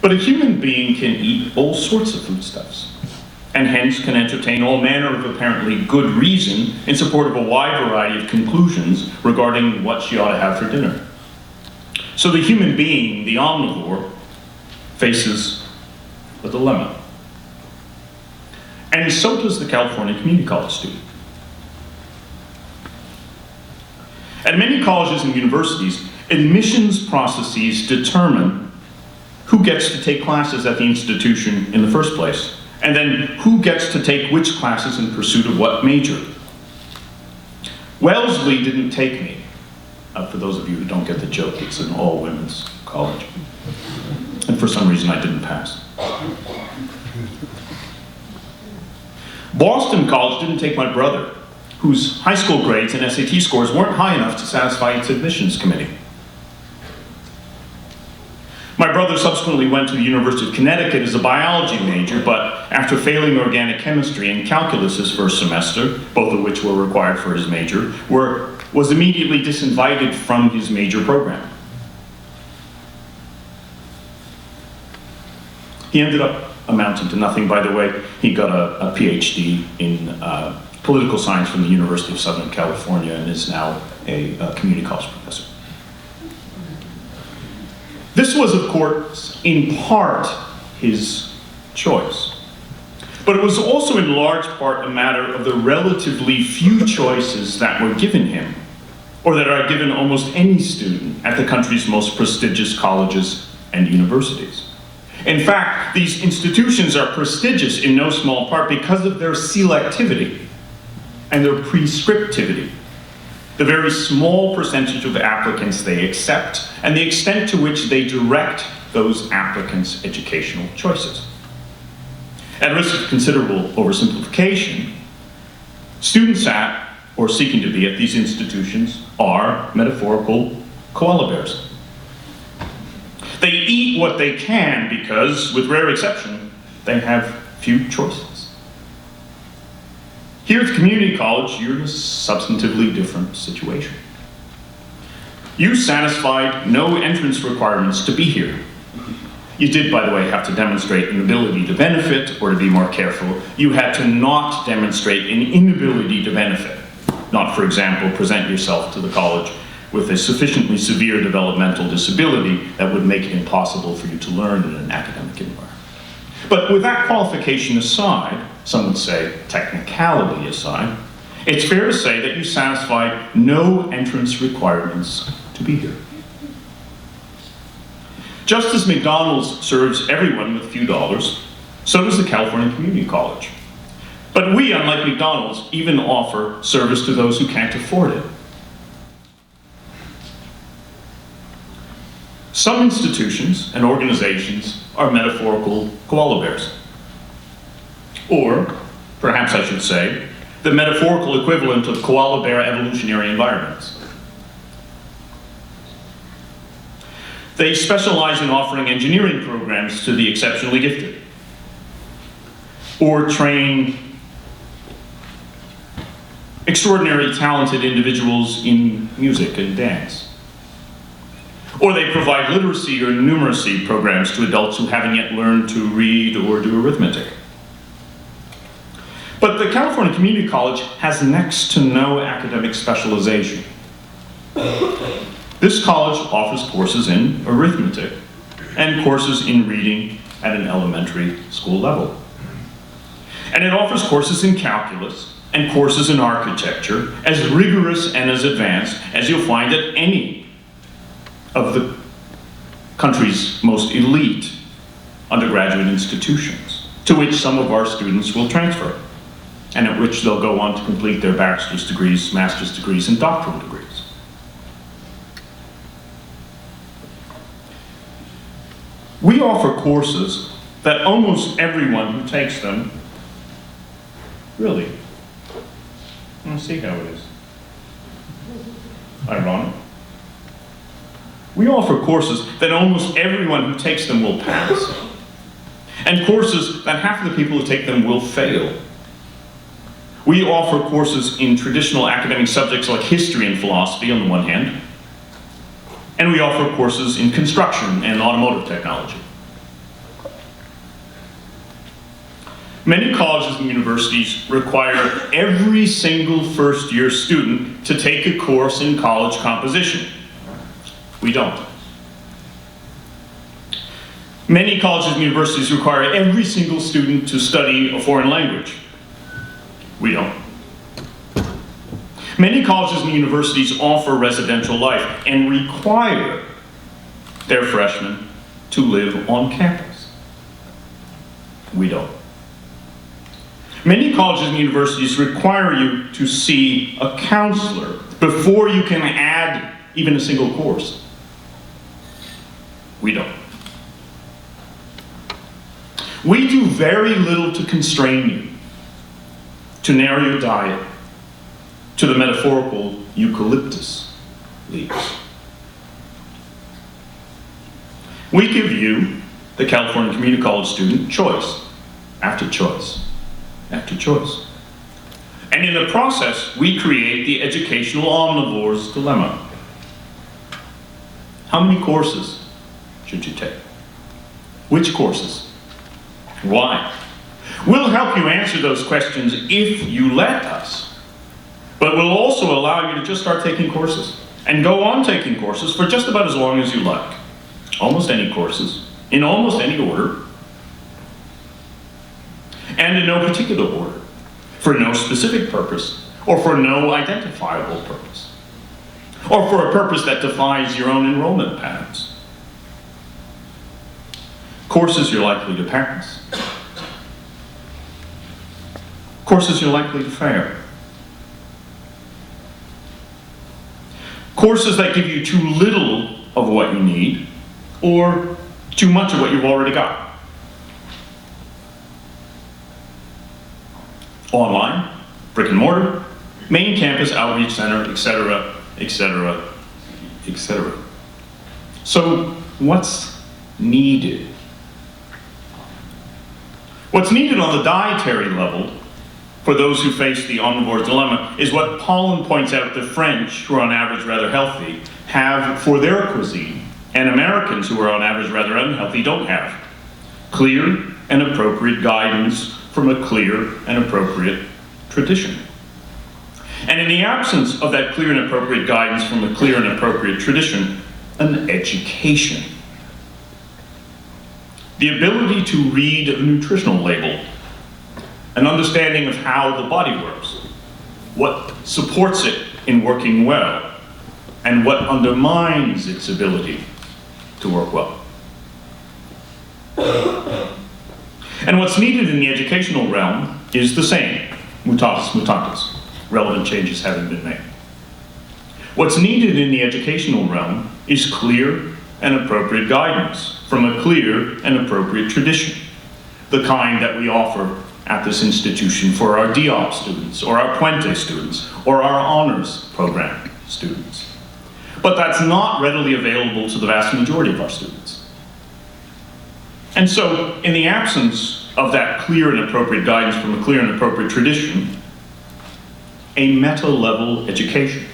But a human being can eat all sorts of foodstuffs, and hence can entertain all manner of apparently good reason in support of a wide variety of conclusions regarding what she ought to have for dinner. So the human being, the omnivore, faces a dilemma. And so does the California Community College student. At many colleges and universities, admissions processes determine who gets to take classes at the institution in the first place, and then who gets to take which classes in pursuit of what major. Wellesley didn't take me. For those of you who don't get the joke, it's an all-women's college. And for some reason I didn't pass. Boston College didn't take my brother, whose high school grades and SAT scores weren't high enough to satisfy its admissions committee. My brother subsequently went to the University of Connecticut as a biology major, but after failing organic chemistry and calculus his first semester, both of which were required for his major, was immediately disinvited from his major program. He ended up amounting to nothing, by the way. He got a PhD in political science from the University of Southern California and is now a community college professor. This was, of course, in part his choice. But it was also in large part a matter of the relatively few choices that were given him, or that are given almost any student at the country's most prestigious colleges and universities. In fact, these institutions are prestigious in no small part because of their selectivity and their prescriptivity, the very small percentage of applicants they accept, and the extent to which they direct those applicants' educational choices. At risk of considerable oversimplification, students at, or seeking to be at these institutions, are metaphorical koala bears. They eat what they can because, with rare exception, they have few choices. Here at the community college, you're in a substantively different situation. You satisfied no entrance requirements to be here. You did, by the way, have to demonstrate an ability to benefit, or to be more careful, you had to not demonstrate an inability to benefit. Not, for example, present yourself to the college with a sufficiently severe developmental disability that would make it impossible for you to learn in an academic environment. But with that qualification aside, some would say technicality aside, it's fair to say that you satisfied no entrance requirements to be here. Just as McDonald's serves everyone with a few dollars, so does the California Community College. But we, unlike McDonald's, even offer service to those who can't afford it. Some institutions and organizations are metaphorical koala bears. Or, perhaps I should say, the metaphorical equivalent of koala bear evolutionary environments. They specialize in offering engineering programs to the exceptionally gifted, or train extraordinarily talented individuals in music and dance. Or they provide literacy or numeracy programs to adults who haven't yet learned to read or do arithmetic. But the California Community College has next to no academic specialization. This college offers courses in arithmetic and courses in reading at an elementary school level. And it offers courses in calculus and courses in architecture as rigorous and as advanced as you'll find at any of the country's most elite undergraduate institutions, to which some of our students will transfer, and at which they'll go on to complete their bachelor's degrees, master's degrees, and doctoral degrees. We offer courses that almost everyone who takes them, really, let's see how it is. Ironic. We offer courses that almost everyone who takes them will pass, and courses that half of the people who take them will fail. We offer courses in traditional academic subjects like history and philosophy on the one hand, and we offer courses in construction and automotive technology Many colleges and universities require every single first-year student to take a course in college composition. We don't. Many colleges and universities require every single student to study a foreign language. We don't. Many colleges and universities offer residential life and require their freshmen to live on campus. We don't. Many colleges and universities require you to see a counselor before you can add even a single course. We don't. We do very little to constrain you, to narrow your diet, to the metaphorical eucalyptus leaves. We give you, the California Community College student, choice after choice after choice. And in the process, we create the educational omnivore's dilemma. How many courses should you take? Which courses? Why? We'll help you answer those questions if you let us. But we'll also allow you to just start taking courses and go on taking courses for just about as long as you like. Almost any courses, in almost any order, and in no particular order, for no specific purpose, or for no identifiable purpose, or for a purpose that defies your own enrollment patterns. Courses you're likely to pass. Courses you're likely to fail. Courses that give you too little of what you need, or too much of what you've already got. Online, brick and mortar, main campus, outreach center, etc., etc., etc. So, what's needed? What's needed on the dietary level, for those who face the omnivore's dilemma, is what Pollen points out the French, who are on average rather healthy, have for their cuisine, and Americans, who are on average rather unhealthy, don't have. Clear and appropriate guidance from a clear and appropriate tradition. And in the absence of that clear and appropriate guidance from a clear and appropriate tradition, an education. The ability to read a nutritional label, an understanding of how the body works, what supports it in working well, and what undermines its ability to work well. And what's needed in the educational realm is the same, mutatis mutandis, relevant changes having been made. What's needed in the educational realm is clear and appropriate guidance from a clear and appropriate tradition, the kind that we offer at this institution for our DOP students, or our Puente students, or our honors program students. But that's not readily available to the vast majority of our students. And so, in the absence of that clear and appropriate guidance from a clear and appropriate tradition, a meta-level education,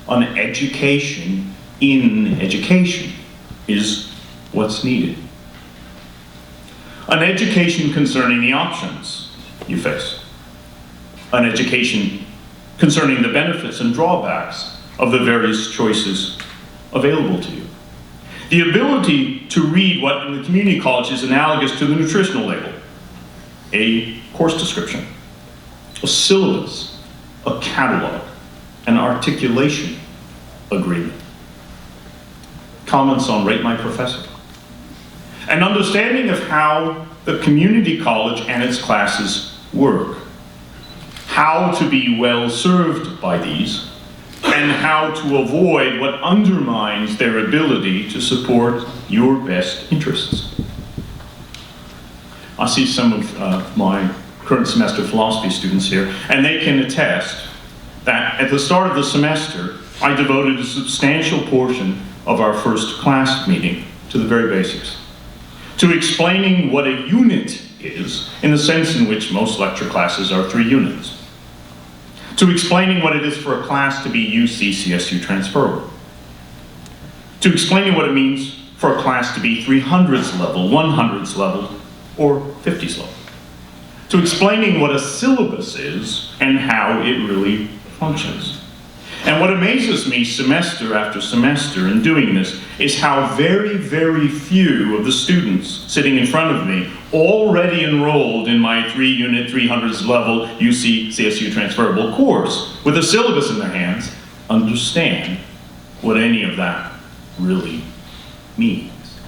an education in education, is what's needed. An education concerning the options you face. An education concerning the benefits and drawbacks of the various choices available to you. The ability to read what in the community college is analogous to the nutritional label. A course description, a syllabus, a catalog, an articulation agreement. Comments on Rate My Professor. An understanding of how the community college and its classes work. How to be well served by these, and how to avoid what undermines their ability to support your best interests. I see some of my current semester philosophy students here, and they can attest that at the start of the semester, I devoted a substantial portion of our first class meeting to the very basics, to explaining what a unit is in the sense in which most lecture classes are 3 units. To explaining what it is for a class to be UC CSU transferable. To explaining what it means for a class to be 300s level, 100s level, or 50s level. to explaining what a syllabus is and how it really functions. And what amazes me semester after semester in doing this is how very, very few of the students sitting in front of me, already enrolled in my 3-unit, 300s level UC CSU transferable course, with a syllabus in their hands, understand what any of that really means.